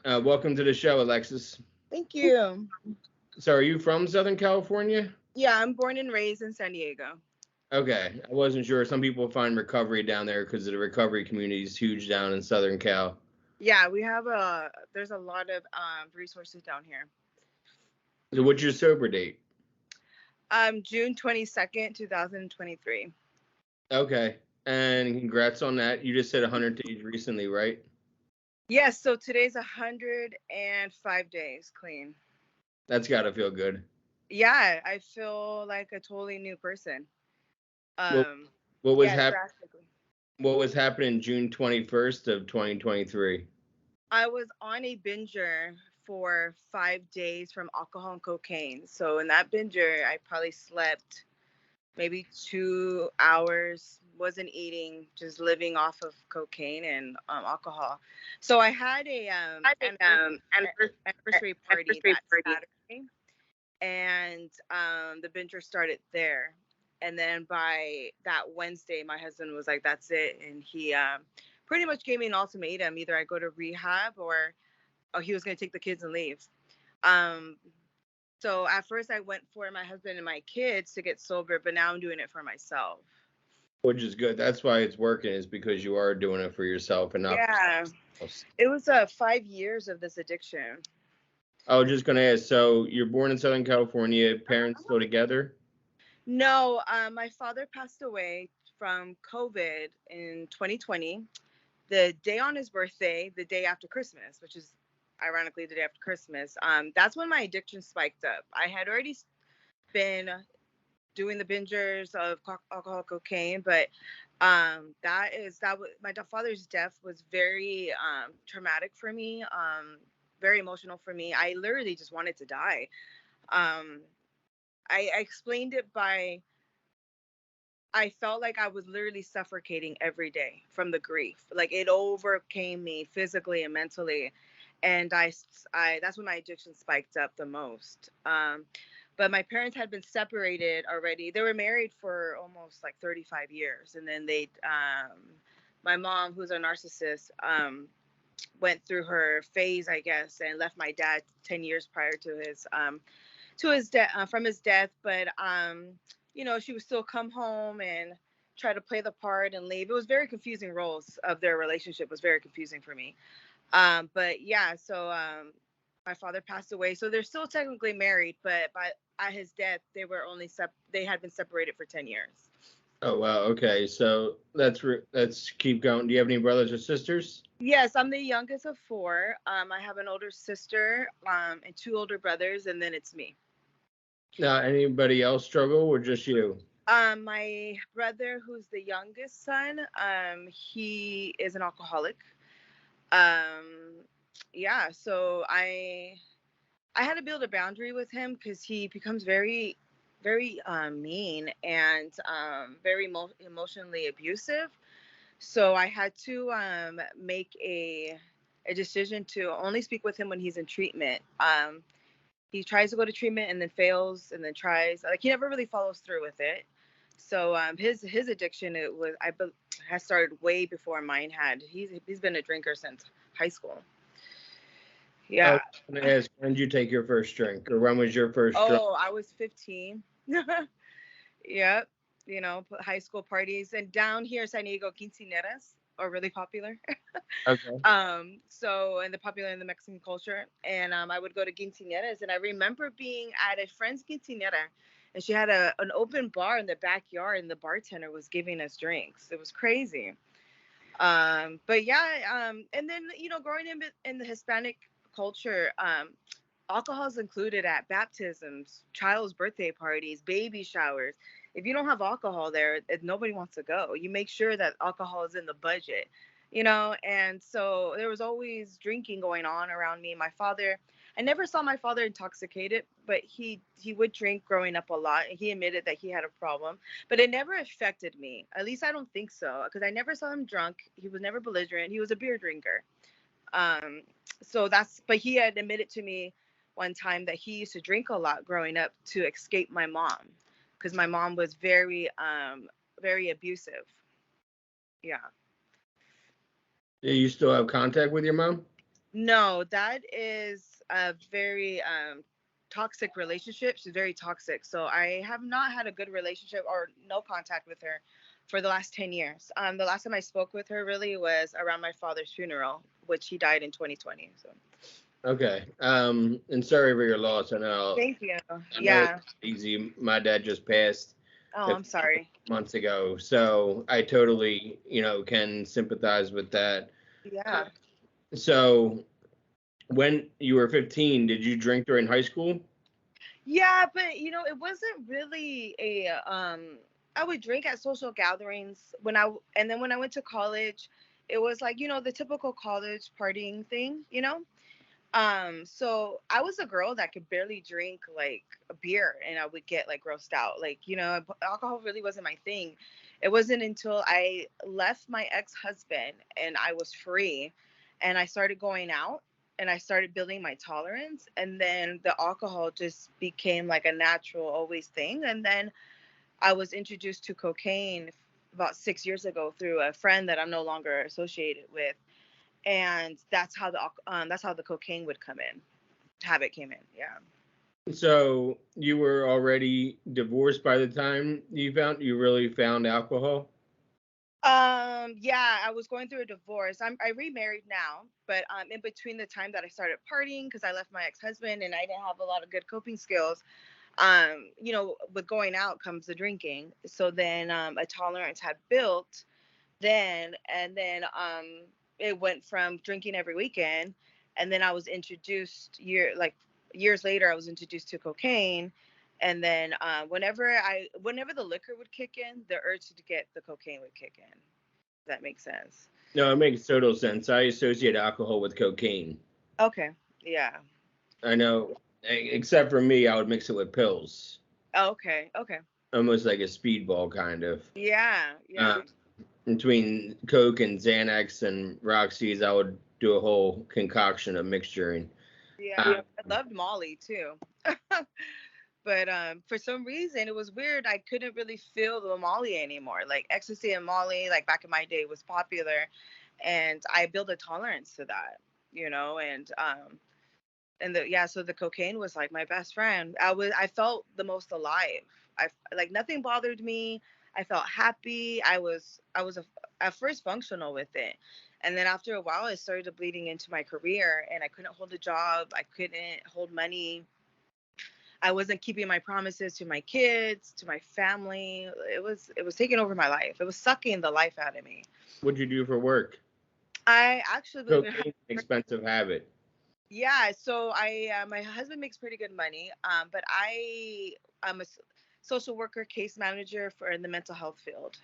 Welcome to the show, Alexis. Thank you. So, are you from Southern California? Yeah, I'm born and raised in San Diego. Okay, I wasn't sure. Some people find recovery down there because the recovery community is huge down in Southern Cal. Yeah, there's a lot of resources down here. So, what's your sober date? June 22nd, 2023. Okay, and congrats on that. You just hit 100 days recently, right? Yes, so today's 105 days clean. That's got to feel good. Yeah, I feel like a totally new person. What Um, what was yeah, hap- drastically. What was happening June 21st of 2023? I was on a binger for 5 days from alcohol and cocaine. So in that binger, I probably slept maybe 2 hours, wasn't eating, just living off of cocaine and alcohol. So I had a anniversary party that Saturday, and the binger started there. And then by that Wednesday, my husband was like, "That's it," and he pretty much gave me an ultimatum: either I go to rehab or he was going to take the kids and leave. Um, so at first, I went for my husband and my kids to get sober, but now I'm doing it for myself. Which is good. That's why it's working, is because you are doing it for yourself and not for Yeah, someone else. it was 5 years of this addiction. I was just gonna ask. So, you're born in Southern California. Parents still together? No, my father passed away from COVID in 2020, the day on his birthday, the day after Christmas, which is ironically the day after Christmas. That's when my addiction spiked up. I had already been doing the bingers of alcohol, cocaine, but that was my father's death was very traumatic for me, very emotional for me. I literally just wanted to die. Um, I explained it by I felt like I was literally suffocating every day from the grief. Like it overcame me physically and mentally, and I that's when my addiction spiked up the most. But my parents had been separated already. They were married for almost like 35 years, and then my mom, who's a narcissist, went through her phase, I guess, and left my dad 10 years prior to his death, from his death. But she would still come home and try to play the part and leave. It was very confusing roles of their relationship, was very confusing for me. But yeah, so my father passed away, so they're still technically married, but at his death they had been separated for 10 years. Oh wow. Okay. So let's keep going. Do you have any brothers or sisters? Yes, I'm the youngest of four. I have an older sister, and two older brothers, and then it's me. Anybody else struggle or just you? My brother, who's the youngest son, he is an alcoholic. Um, yeah, so I had to build a boundary with him because he becomes very, very mean and very emotionally abusive. So I had to make a decision to only speak with him when he's in treatment. He tries to go to treatment and then fails and then tries. Like he never really follows through with it. So his addiction has started way before mine had. He's been a drinker since high school. I was Yeah. going to ask, when did you take your first drink, or when was your first drink? Oh, I was 15. Yep. High school parties and down here in San Diego, quinceañeras are really popular. Okay. And they're popular in the Mexican culture. And I would go to quinceañeras, and I remember being at a friend's quinceañera, and she had an open bar in the backyard, and the bartender was giving us drinks. It was crazy. But yeah, and then growing in the Hispanic culture, alcohol is included at baptisms, child's birthday parties, baby showers. If you don't have alcohol there, nobody wants to go. You make sure that alcohol is in the budget, and so there was always drinking going on around me. I never saw my father intoxicated, but he would drink growing up a lot, and he admitted that he had a problem, but it never affected me. At least I don't think so, because I never saw him drunk. He was never belligerent. He was a beer drinker. Um, but he had admitted to me one time that he used to drink a lot growing up to escape my mom, because my mom was very abusive. Yeah. Do you still have contact with your mom? No, that is a very toxic relationship. She's very toxic. So I have not had a good relationship or no contact with her for the last 10 years. The last time I spoke with her really was around my father's funeral, which he died in 2020. So Okay. And sorry for your loss. thank you. I know it's Yeah. not easy. My dad just passed Oh, a I'm few sorry. months ago, so I totally, can sympathize with that. Yeah. So when you were 15, did you drink during high school? Yeah, but it wasn't really a I would drink at social gatherings and then when I went to college, it was like, the typical college partying thing. So I was a girl that could barely drink like a beer and I would get like grossed out. Like, alcohol really wasn't my thing. It wasn't until I left my ex-husband and I was free and I started going out and I started building my tolerance and then the alcohol just became like a natural always thing. And then I was introduced to cocaine about 6 years ago through a friend that I'm no longer associated with, and that's how the cocaine would come in. Habit came in. Yeah. So you were already divorced by the time you really found alcohol? Yeah, I was going through a divorce. I remarried now, but in between the time that I started partying because I left my ex-husband and I didn't have a lot of good coping skills, with going out comes the drinking. So then a tolerance had built then, and then it went from drinking every weekend, and then I was introduced years later I was introduced to cocaine, and then whenever the liquor would kick in, the urge to get the cocaine would kick in. Does that make sense? No, it makes total sense. I associate alcohol with cocaine. Okay. Yeah. I know, except for me, I would mix it with pills, Okay. Okay. almost like a speedball kind of. Yeah. Yeah. Um, Between Coke and Xanax and Roxy's, I would do a whole concoction of mixturing. Yeah. I loved Molly too. But for some reason it was weird. I couldn't really feel the Molly anymore. Like ecstasy and Molly, like back in my day, was popular, and I built a tolerance to that. So the cocaine was like my best friend. I felt the most alive. I like nothing bothered me. I felt happy. I was at first functional with it, and then after a while, it started bleeding into my career, and I couldn't hold a job. I couldn't hold money. I wasn't keeping my promises to my kids, to my family. It was taking over my life. It was sucking the life out of me. What'd you do for work? I actually believe it. Cocaine, an expensive habit. Yeah, so I my husband makes pretty good money, but I'm a social worker, case manager for in the mental health field.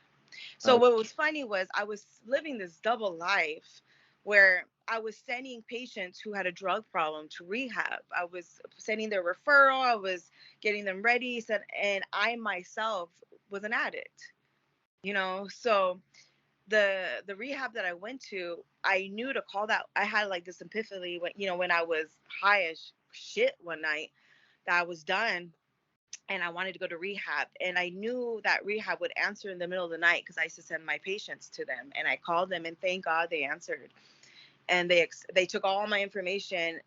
So Uh, what was funny was I was living this double life where I was sending patients who had a drug problem to rehab. I was sending their referral, I was getting them ready, and I myself was an addict. So the rehab that I went to, I knew to call that. I had like this epiphany when I was high as shit one night that I was done and I wanted to go to rehab. And I knew that rehab would answer in the middle of the night because I used to send my patients to them. And I called them, and thank God they answered. And they took all my information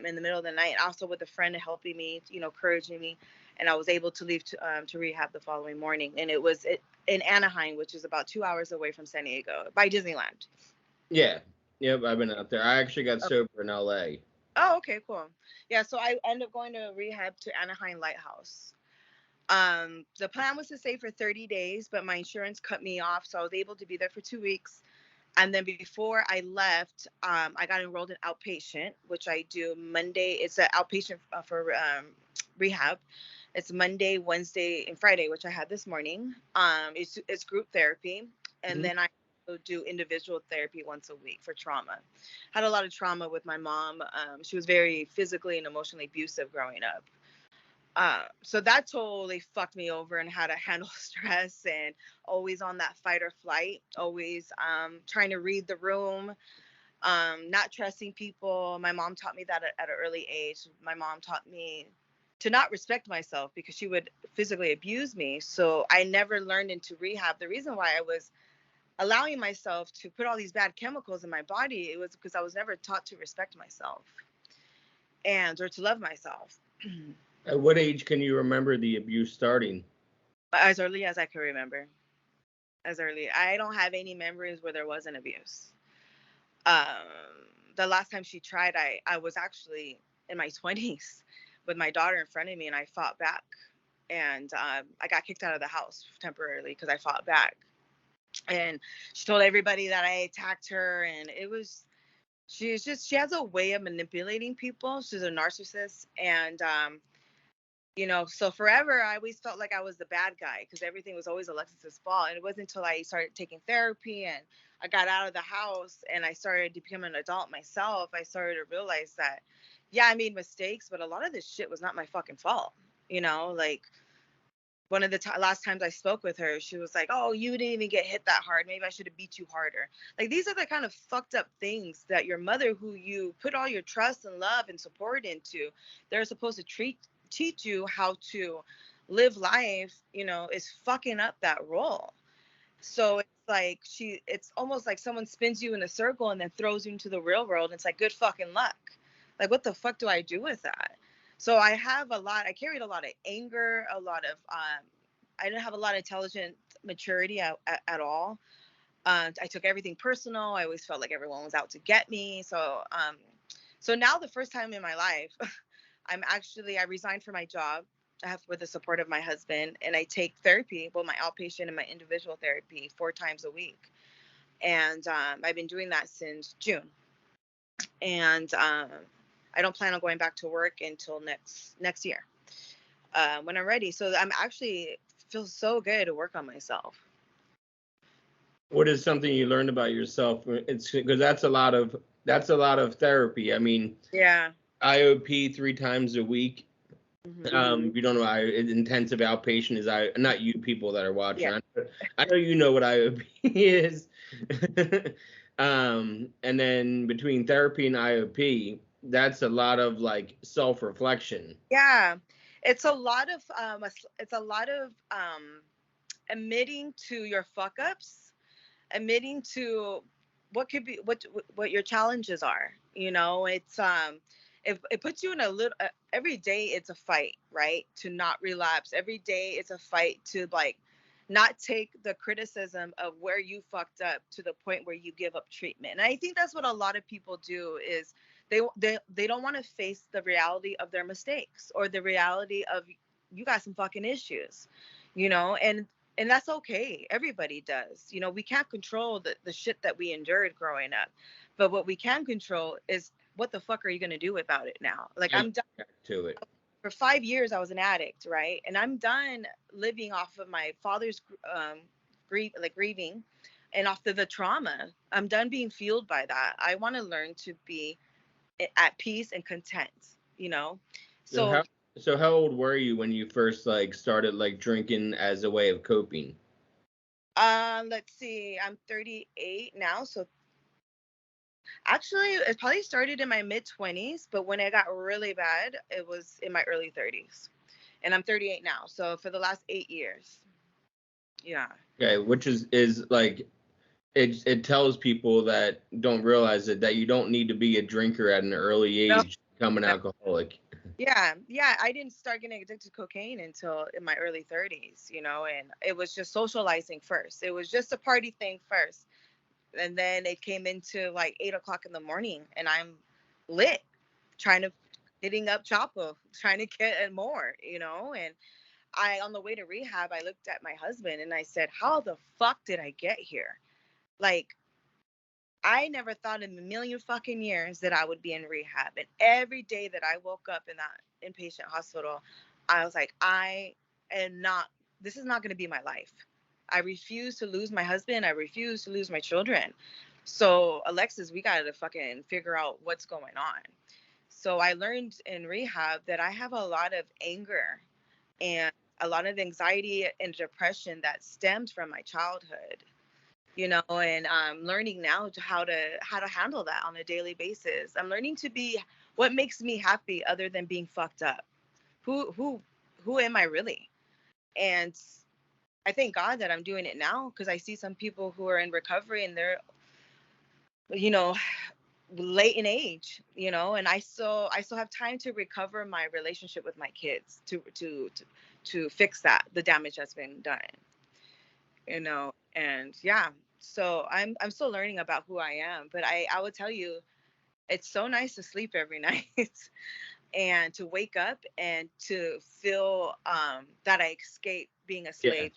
in the middle of the night, also with a friend helping me, encouraging me. And I was able to leave to rehab the following morning. And it was in Anaheim, which is about 2 hours away from San Diego, by Disneyland. yeah. Yep, I've been out there. I actually got Oh, sober in LA. oh, okay, cool. Yeah, so I ended up going to rehab to Anaheim Lighthouse. The plan was to stay for 30 days, but my insurance cut me off, so I was able to be there for 2 weeks. And then before I left, I got enrolled in outpatient, which I do Monday. It's an outpatient for rehab. It's Monday, Wednesday, and Friday, which I had this morning. It's group therapy, and Mhm. then I also do individual therapy once a week for trauma. Had a lot of trauma with my mom. She was very physically and emotionally abusive growing up. So that totally fucked me over and how to handle stress and always on that fight or flight, always trying to read the room, not trusting people. My mom taught me that at an early age. My mom taught me to not respect myself because she would physically abuse me. So I never learned into rehab. The reason why I was allowing myself to put all these bad chemicals in my body, it was because I was never taught to respect myself or to love myself. At what age can you remember the abuse starting? As early as I can remember. As early. I don't have any memories where there wasn't abuse. The last time she tried, I was actually in my 20s with my daughter in front of me, and I fought back. And I got kicked out of the house temporarily because I fought back. And she told everybody that I attacked her, and she has a way of manipulating people. She's a narcissist, and so forever I always felt like I was the bad guy because everything was always Alexis's fault. And it wasn't until I started taking therapy and I got out of the house and I started to become an adult myself, I started to realize that, yeah, I made mistakes, but a lot of this shit was not my fucking fault. Like one of the last times I spoke with her, she was like, "Oh, you didn't even get hit that hard. Maybe I should have beat you harder." Like, these are the kind of fucked up things that your mother, who you put all your trust and love and support into, they're supposed to teach you how to live life, is fucking up that role. So it's like it's almost like someone spins you in a circle and then throws you into the real world. And it's like, good fucking luck. Like, what the fuck do I do with that? So I carried a lot of anger, I didn't have a lot of intelligent maturity at all. I took everything personal. I always felt like everyone was out to get me. So now the first time in my life, I resigned from my job. I have with the support of my husband, and I take therapy, both my outpatient and my individual therapy, 4 times a week. And I've been doing that since June. And I don't plan on going back to work until next year when I'm ready. So I'm actually feel so good to work on myself. What is something you learned about yourself? It's because that's a lot of therapy. I mean, Yeah. IOP 3 times a week. Mm-hmm. If you don't know, intensive outpatient is not you people that are watching. Yeah. I know you know what IOP is. And then between therapy and IOP, that's a lot of like self-reflection. Yeah. It's a lot of admitting to your fuck ups, admitting to what could be what your challenges are. It puts you in a little every day it's a fight, right? To not relapse. Every day it's a fight to like not take the criticism of where you fucked up to the point where you give up treatment. And I think that's what a lot of people do is they don't want to face the reality of their mistakes or the reality of you got some fucking issues, and that's okay. Everybody does. We can't control the shit that we endured growing up. But what we can control is what the fuck are you going to do about it now? Like, I I'm done. to it. For 5 years, I was an addict, right? And I'm done living off of my father's grieving and off of the trauma. I'm done being fueled by that. I want to learn to be at peace and content, you know? So So, how old were you when you first like started like drinking as a way of coping? let's see, I'm 38 now. So actually, it probably started in my mid 20s, but when it got really bad, it was in my early 30s. And I'm 38 now. So for the last 8 years. Yeah. Okay, which is like it tells people that don't realize it that you don't need to be a drinker at an early No, age to become an no. alcoholic. Yeah. Yeah. I didn't start getting addicted to cocaine until in my early 30s, and it was just socializing first. It was just a party thing first. And then it came into like 8 o'clock in the morning and I'm lit, trying to hitting up Chapo, trying to get more, and on the way to rehab, I looked at my husband and I said, how the fuck did I get here? Like, I never thought in a million fucking years that I would be in rehab. And every day that I woke up in that inpatient hospital, I was like, this is not going to be my life. I refuse to lose my husband. I refuse to lose my children. So, Alexis, we got to fucking figure out what's going on. So, I learned in rehab that I have a lot of anger and a lot of anxiety and depression that stemmed from my childhood, and I'm learning now how to handle that on a daily basis. I'm learning to be what makes me happy other than being fucked up. Who am I really? And I thank God that I'm doing it now, because I see some people who are in recovery and they're, you know, late in age, and I still have time to recover my relationship with my kids, to fix the damage that's been done, and yeah. So I'm still learning about who I am, but I will tell you, it's so nice to sleep every night and to wake up and to feel that I escape being a Yeah. slave.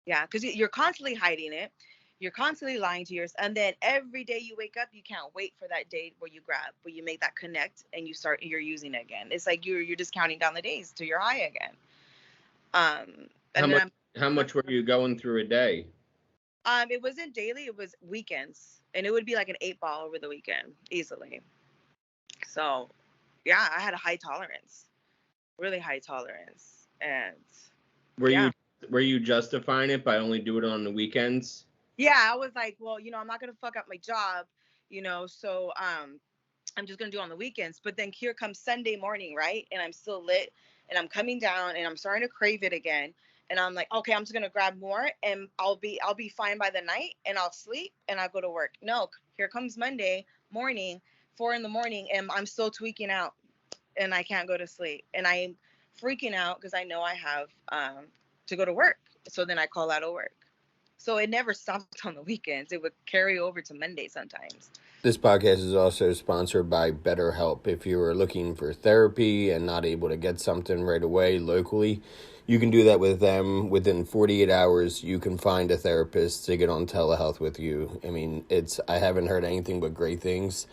Yeah, because you're constantly hiding it. You're constantly lying to yourself. And then every day you wake up, you can't wait for that day where you make that connect and you're using it again. It's like you're just counting down the days to your high again. How And then much how much were you going through a day? it wasn't daily, it was weekends. And it would be like an 8 ball over the weekend, easily. So yeah, I had a high tolerance, really high tolerance. And Were yeah. you were you justifying it by only doing it on the weekends? Yeah, I was like, well, I'm not gonna fuck up my job, so I'm just gonna do it on the weekends. But then here comes Sunday morning, right? And I'm still lit, and I'm coming down, and I'm starting to crave it again. And I'm like, okay, I'm just gonna grab more, and I'll be fine by the night, and I'll sleep, and I'll go to work. No, here comes Monday morning, 4 in the morning, and I'm still tweaking out, and I can't go to sleep, and I'm freaking out because I know I have to go to work. So then I call out of work. So it never stopped on the weekends. It would carry over to Monday sometimes. This podcast is also sponsored by BetterHelp. If you are looking for therapy and not able to get something right away locally, you can do that with them. Within 48 hours, you can find a therapist to get on telehealth with you. I mean, I haven't heard anything but great things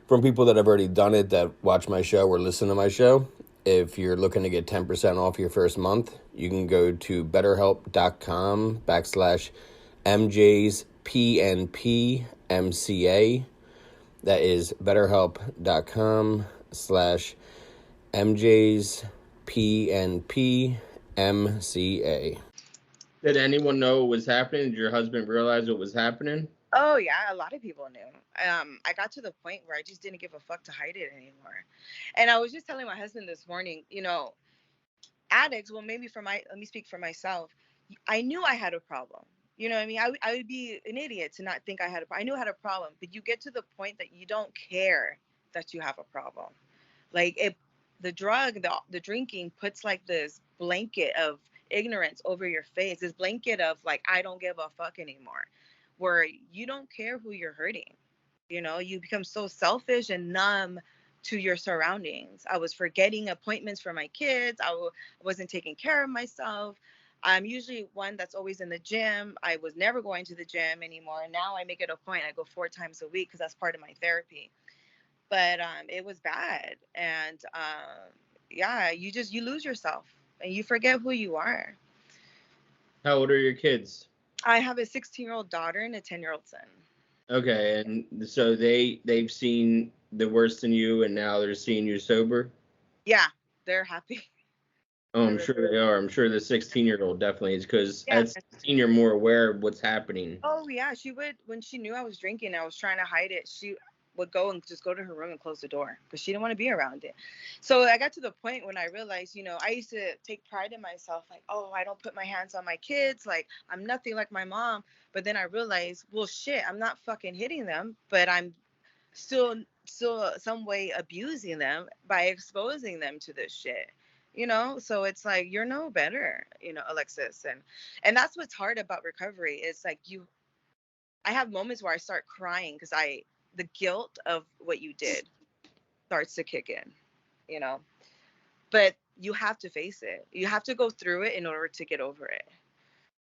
from people that have already done it, that watch my show or listen to my show. If you're looking to get 10% off your first month, you can go to betterhelp.com/MJsPNPMCA. That is betterhelp.com/MJsPNPMCA. Did anyone know what was happening? Did your husband realize what was happening? Oh yeah, a lot of people knew. I got to the point where I just didn't give a fuck to hide it anymore. And I was just telling my husband this morning, addicts. Well, maybe let me speak for myself. I knew I had a problem. You know what I mean? I would be an idiot to not think I knew I had a problem. But you get to the point that you don't care that you have a problem. Like the drinking puts like this blanket of ignorance over your face, this blanket of like, I don't give a fuck anymore, where you don't care who you're hurting. You become so selfish and numb to your surroundings. I was forgetting appointments for my kids. Wasn't taking care of myself. I'm usually one that's always in the gym. I was never going to the gym anymore. Now I make it a point. I go 4 times a week because that's part of my therapy. But it was bad. And yeah, you lose yourself and you forget who you are. How old are your kids? I have a 16-year-old daughter and a 10-year-old son. Okay, and so they've seen the worst in you, and now they're seeing you sober. Yeah, they're happy. Oh, I'm sure they are. I'm sure the 16-year-old definitely is, because Yeah. at 16 you're more aware of what's happening. Oh yeah, she would, when she knew I was drinking, I was trying to hide it. She would go to her room and close the door because she didn't want to be around it. So I got to the point when I realized, I used to take pride in myself, like, oh, I don't put my hands on my kids, like I'm nothing like my mom. But then I realized, well, shit, I'm not fucking hitting them, but I'm still some way abusing them by exposing them to this shit. So it's like, you're no better, Alexis. And that's what's hard about recovery. It's like I have moments where I start crying because the guilt of what you did starts to kick in. But you have to face it. You have to go through it in order to get over it.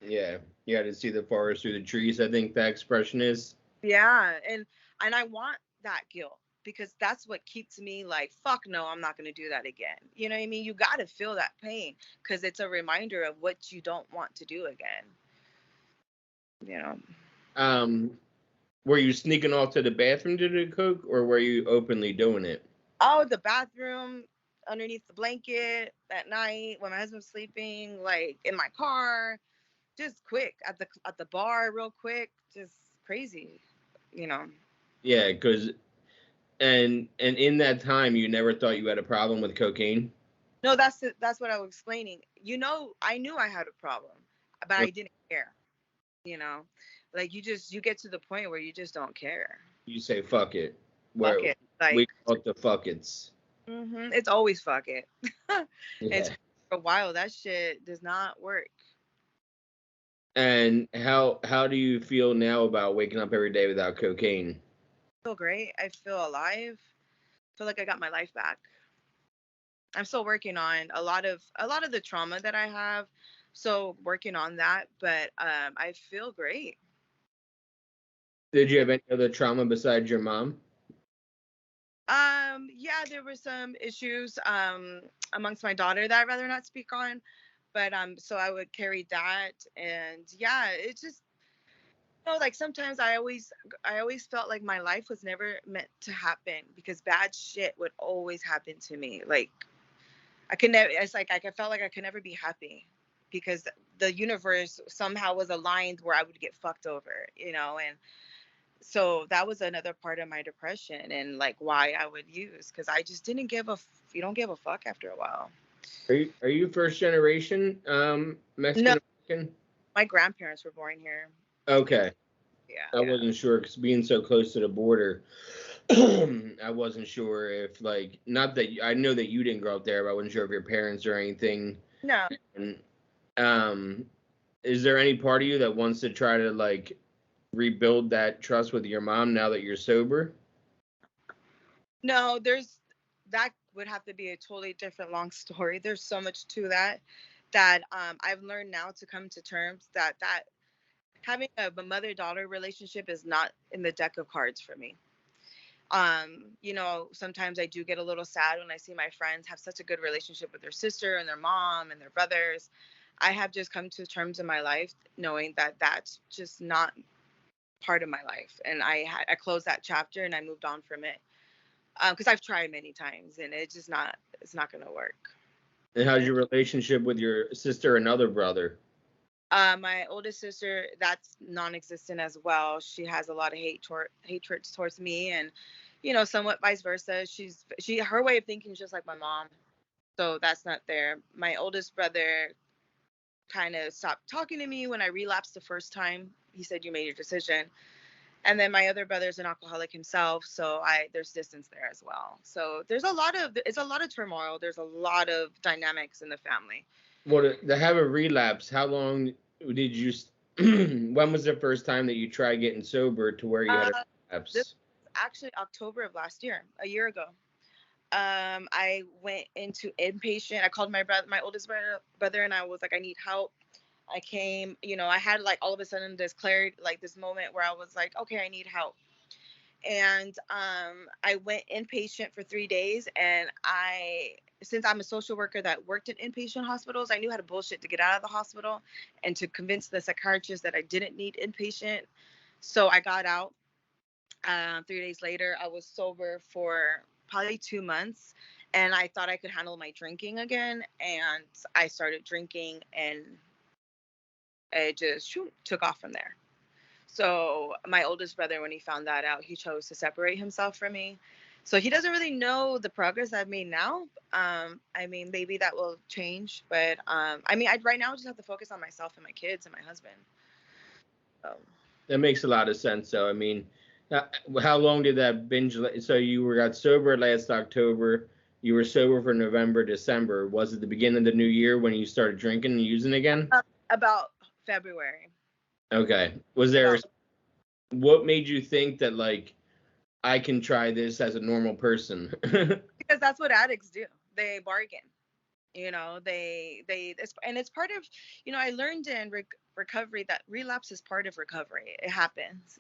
Yeah, you got to see the forest through the trees, I think that expression is. Yeah, and I want that guilt because that's what keeps me like, fuck no, I'm not going to do that again. You know what I mean? You got to feel that pain because it's a reminder of what you don't want to do again. Were you sneaking off to the bathroom to do coke, or were you openly doing it? Oh, the bathroom, underneath the blanket at night when my husband's sleeping, like in my car, just quick at the bar, real quick, just crazy. Yeah, because and in that time you never thought you had a problem with cocaine? No, that's what I was explaining. I knew I had a problem. but I didn't care, you know, like you get to the point where you just don't care. You say fuck it. Fuck Where it. Like, we call it the fuck it's. it's always fuck it. Yeah. It's for a while that shit does not work. And how do you feel now about waking up every day without cocaine? I feel great. I feel alive. I feel like I got my life back. I'm still working on a lot of the trauma that I have. So working on that, but I feel great. Did you have any other trauma besides your mom? Yeah, there were some issues amongst my daughter that I'd rather not speak on, but so I would carry that, and yeah, it's just, like sometimes I always felt like my life was never meant to happen because bad shit would always happen to me. Like I could never. It's like I felt like I could never be happy because the universe somehow was aligned where I would get fucked over, and so that was another part of my depression and like why I would use, because I just didn't you don't give a fuck after a while. Are you first generation No, Mexican American? my grandparents were born here. Okay. Yeah, I yeah. wasn't sure because being so close to the border, I wasn't sure if like not that I know that you didn't grow up there, but I wasn't sure if your parents or anything. No, And um, is there any part of you that wants to try to like rebuild that trust with your mom now that you're sober? no, that would have to be a totally different long story. There's so much to that I've learned now to come to terms that having a mother-daughter relationship is not in the deck of cards for me. Sometimes I do get a little sad when I see my friends have such a good relationship with their sister and their mom and their brothers. I have just come to terms in my life knowing that that's just not part of my life, and I closed that chapter and I moved on from it, because I've tried many times and it's not gonna work. And how's your relationship with your sister and other brother? My oldest sister, that's non-existent as well. She has a lot of hatred towards me, and somewhat vice versa. Her way of thinking is just like my mom, so that's not there. My oldest brother kind of stopped talking to me when I relapsed the first time. He said, "You made your decision." And then my other brother's an alcoholic himself, so there's distance there as well. So it's a lot of turmoil. There's a lot of dynamics in the family. Well, to have a relapse, how long did you? When was the first time that you tried getting sober to where you had a This relapse? was actually October of last year, a year ago. I went into inpatient. I called my oldest brother, and I was like, I need help. I came, I had like all of a sudden this clarity, like this moment where I was like, okay, I need help. And I went inpatient for 3 days, and since I'm a social worker that worked in inpatient hospitals, I knew how to bullshit to get out of the hospital and to convince the psychiatrist that I didn't need inpatient. So I got out. 3 days later, I was sober for probably 2 months, and I thought I could handle my drinking again. And I started drinking, and it just took off from there. So my oldest brother, when he found that out, he chose to separate himself from me. So he doesn't really know the progress I've made now. I mean, maybe that will change, but I mean, right now I just have to focus on myself and my kids and my husband. So. That makes a lot of sense. So, I mean, how long did that binge? So you got sober last October. You were sober for November, December. Was it the beginning of the new year when you started drinking and using again? About February. Okay. Was there what made you think that like I can try this as a normal person? Because that's what addicts do. They bargain. And it's part of, I learned in recovery that relapse is part of recovery. It happens.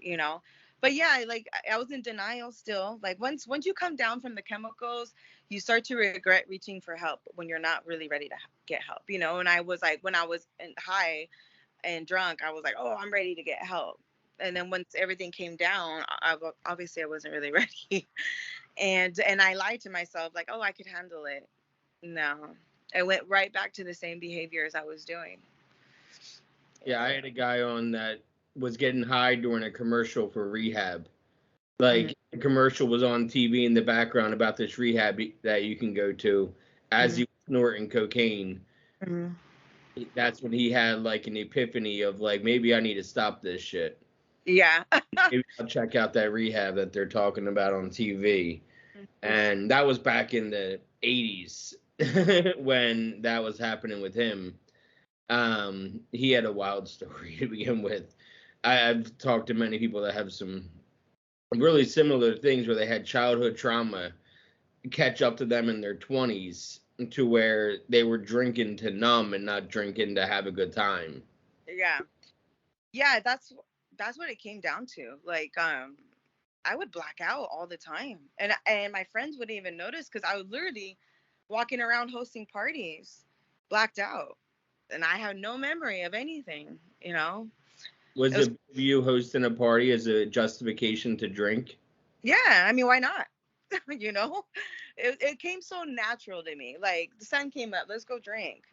But yeah, like I was in denial still. Like once you come down from the chemicals, you start to regret reaching for help when you're not really ready to get help. And I was like, when I was high and drunk, I was like, oh, I'm ready to get help. And then once everything came down, obviously I wasn't really ready. And I lied to myself like, oh, I could handle it. No, I went right back to the same behaviors I was doing. Yeah, I had a guy on that was getting high during a commercial for rehab. Like the commercial was on TV in the background about this rehab that you can go to as you snorting cocaine. Mm-hmm. That's when he had like an epiphany of like, maybe I need to stop this shit. Yeah. Maybe I'll check out that rehab that they're talking about on TV. Mhm. And that was back in the 80s when that was happening with him. He had a wild story to begin with. I've talked to many people that have some really similar things where they had childhood trauma catch up to them in their 20s to where they were drinking to numb and not drinking to have a good time. Yeah. Yeah, that's what it came down to. Like, I would black out all the time, and my friends wouldn't even notice because I was literally walking around hosting parties, blacked out, and I had no memory of anything. You know, it Was was it you hosting a party as a justification to drink? yeah. I mean, why not? You know, it came so natural to me. Like the sun came up, let's go drink.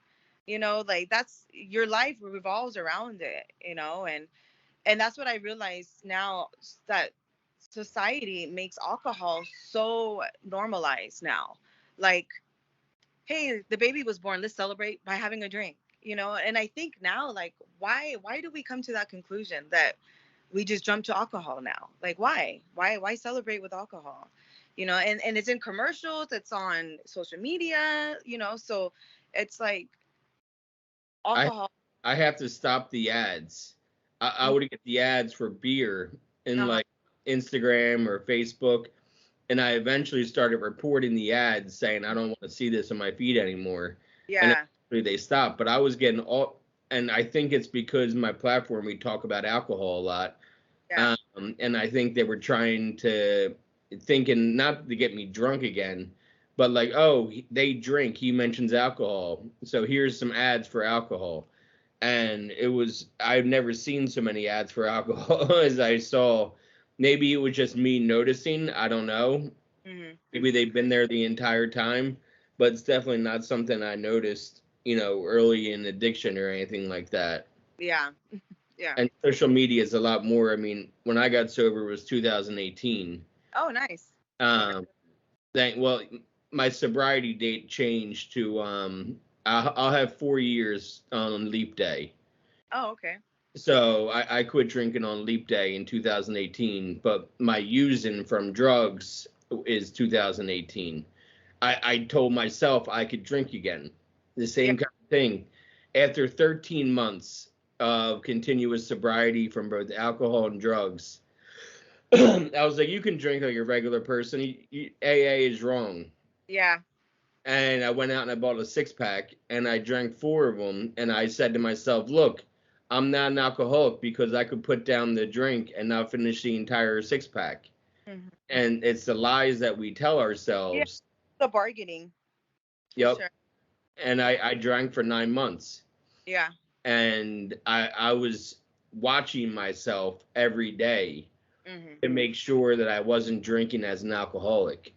You know, like that's your life revolves around it. You know, and that's what I realized now that society makes alcohol so normalized now. Like, hey, the baby was born, let's celebrate by having a drink. You know, and I think now, like, why do we come to that conclusion that we just jump to alcohol now? Like, why celebrate with alcohol? You know, and it's in commercials, it's on social media. You know, so it's like I alcohol. I have to stop the ads. I Mhm. would get the ads for beer in Uh-huh. like Instagram or Facebook, and I eventually started reporting the ads saying I don't want to see this on my feed anymore. And Yeah, eventually they stopped. But I was getting all, and I think it's because my platform we talk about alcohol a lot, yeah, and I think they were trying to thinking not to get me drunk again, but like, oh, they drink. He mentions alcohol, so here's some ads for alcohol. And it was I've never seen so many ads for alcohol as I saw. Maybe it was just me noticing. I don't know. hmm Maybe they've been there the entire time, but it's definitely not something I noticed, early in addiction or anything like that. yeah, yeah. And social media is a lot more. I mean, when I got sober it was 2018. Oh, nice. Um, well, my sobriety date changed to I'll have 4 years on Leap Day. Oh, okay. So I quit drinking on Leap Day in 2018, but my using from drugs is 2018. I told myself I could drink again. The Yeah. same kind of thing. After 13 months of continuous sobriety from both alcohol and drugs, I was like, you can drink like a regular person. AA is wrong. Yeah. And I went out and I bought a 6 pack and I drank 4 of them. And I said to myself, look, I'm not an alcoholic because I could put down the drink and not finish the entire 6 pack. hmm And it's the lies that we tell Yeah. ourselves. The bargaining for Yep. sure. And I drank for 9 months. Yeah. And I was watching myself every day hmm to make sure that I wasn't drinking as an alcoholic.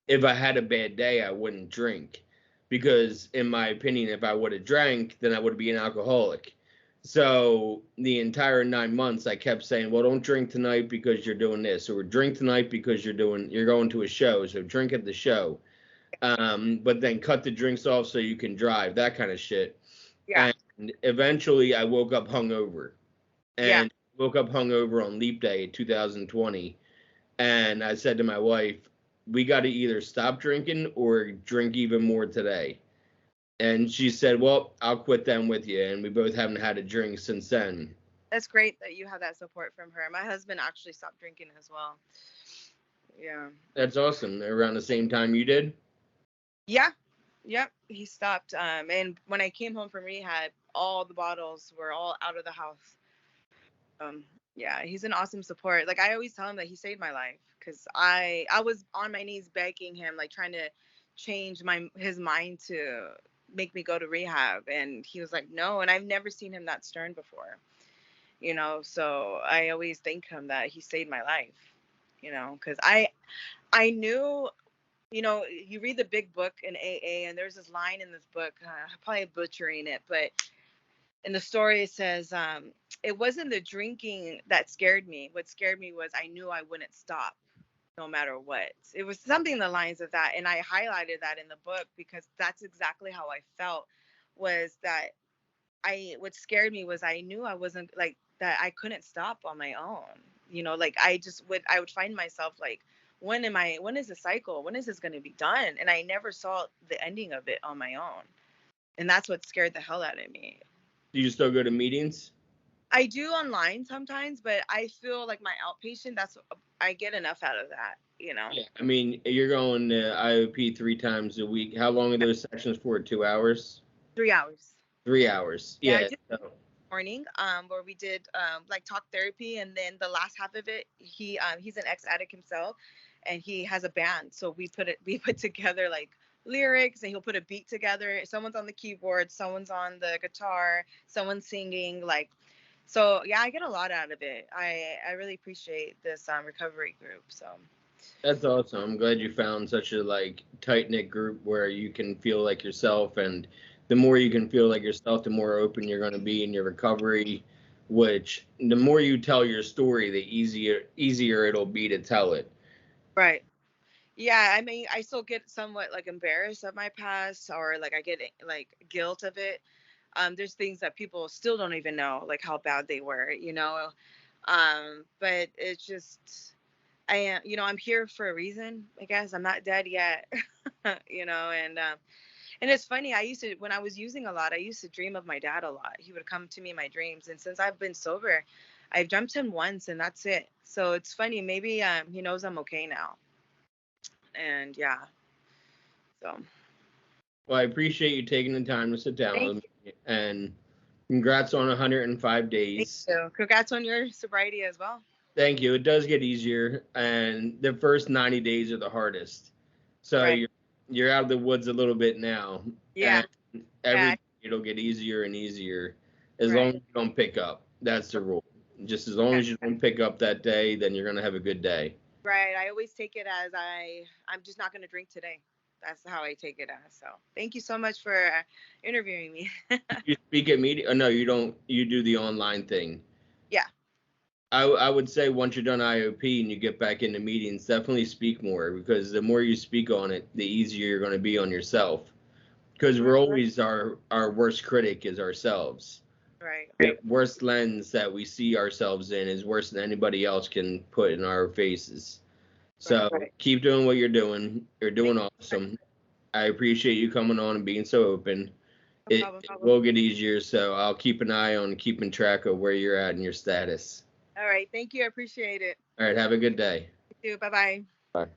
If I had a bad day, I wouldn't drink because, in my opinion, if I would have drank, then I would be an alcoholic. So the entire 9 months, I kept saying, "Well, don't drink tonight because you're doing this, or drink tonight because you're going to a show. So drink at the show, but then cut the drinks off so you can drive, that kind of shit." Yeah. And eventually, I woke up hungover, Yeah. and woke up hungover on Leap Day 2020, and I said to my wife, we got to either stop drinking or drink even more today. And she said, well, I'll quit them with you. And we both haven't had a drink since then. That's great that you have that support from her. My husband actually stopped drinking as well. Yeah. That's awesome. Around the same time you did? Yeah. Yep. He stopped. And when I came home from rehab, all the bottles were all out of the house. Um, yeah, he's an awesome support. Like I always tell him that he saved my life because I was on my knees begging him, like trying to change his mind to make me go to rehab, and he was like, no. And I've never seen him that stern before, you know. So I always thank him that he saved my life, you know, because I knew. You know, you read the big book in AA, and there's this line in this book. I'm probably butchering it, but in the story it says it wasn't the drinking that scared me. What scared me was I knew I wouldn't stop no matter what. It was something in the lines of that, and I highlighted that in the book because that's exactly how I felt, was that what scared me was I knew I wasn't like that. I couldn't stop on my own. Like I would find myself like, when is the cycle? When is this going to be done? And I never saw the ending of it on my own. And that's what scared the hell out of me. Do you still go to meetings? I do online sometimes, but I feel like my outpatient, I get enough out of that. Yeah, I mean, you're going to IOP 3 times a week. How long are those sessions for? 2 hours? 3 hours. 3 hours. Yeah, I Yeah. did morning, where we did like talk therapy, and then the last half of it, he's an ex-addict himself, and he has a band. So we put together like lyrics, and he'll put a beat together. Someone's on the keyboard, someone's on the guitar, someone's singing, like. So yeah, I get a lot out of it. I really appreciate this recovery group. So That's awesome. I'm glad you found such a like tight knit group where you can feel like yourself, and the more you can feel like yourself, the more open you're going to be in your recovery. Which the more you tell your story, the easier it'll be to tell it. right. Yeah, I mean, I still get somewhat like embarrassed of my past, or like I get like guilt of it. There's things that people still don't even know, like how bad they were. But it's just, I am, I'm here for a reason, I guess. I'm not dead yet. And it's funny. When I was using a lot, I used to dream of my dad a lot. He would come to me in my dreams, and since I've been sober, I've dreamt him once, and that's it. So it's funny. Maybe he knows I'm okay now. And yeah, so Well, I appreciate you taking the time to sit down thank with me, and congrats on 105 Thank days. you. Congrats on your sobriety as well. Thank you. It does get easier, and the first 90 days are the hardest. So Right. you're out of the woods a little bit now, Yeah. and every Yeah. day it'll get easier and easier as long Right. as you don't pick up. That's the rule. Just as long as you don't pick up that day, then you're gonna have a good day. Right. I always take it as I'm just not going to drink today. That's how I take it as. So thank you so much for interviewing me. You speak at media? Oh, no, you don't. You do the online thing. Yeah. I would say once you're done IOP and you get back into meetings, definitely speak more, because the more you speak on it, the easier you're going to be on yourself. Because we're always our worst critic is ourselves. Right. The worst lens that we see ourselves in is worse than anybody else can put in our faces. So keep doing what you're doing. You're doing awesome. I appreciate you coming on and being so open. No It problem. will get easier, so I'll keep an eye on keeping track of where you're at and your status. All right. Thank you. I appreciate it. All right, have a good day. You too. Bye-bye. Bye.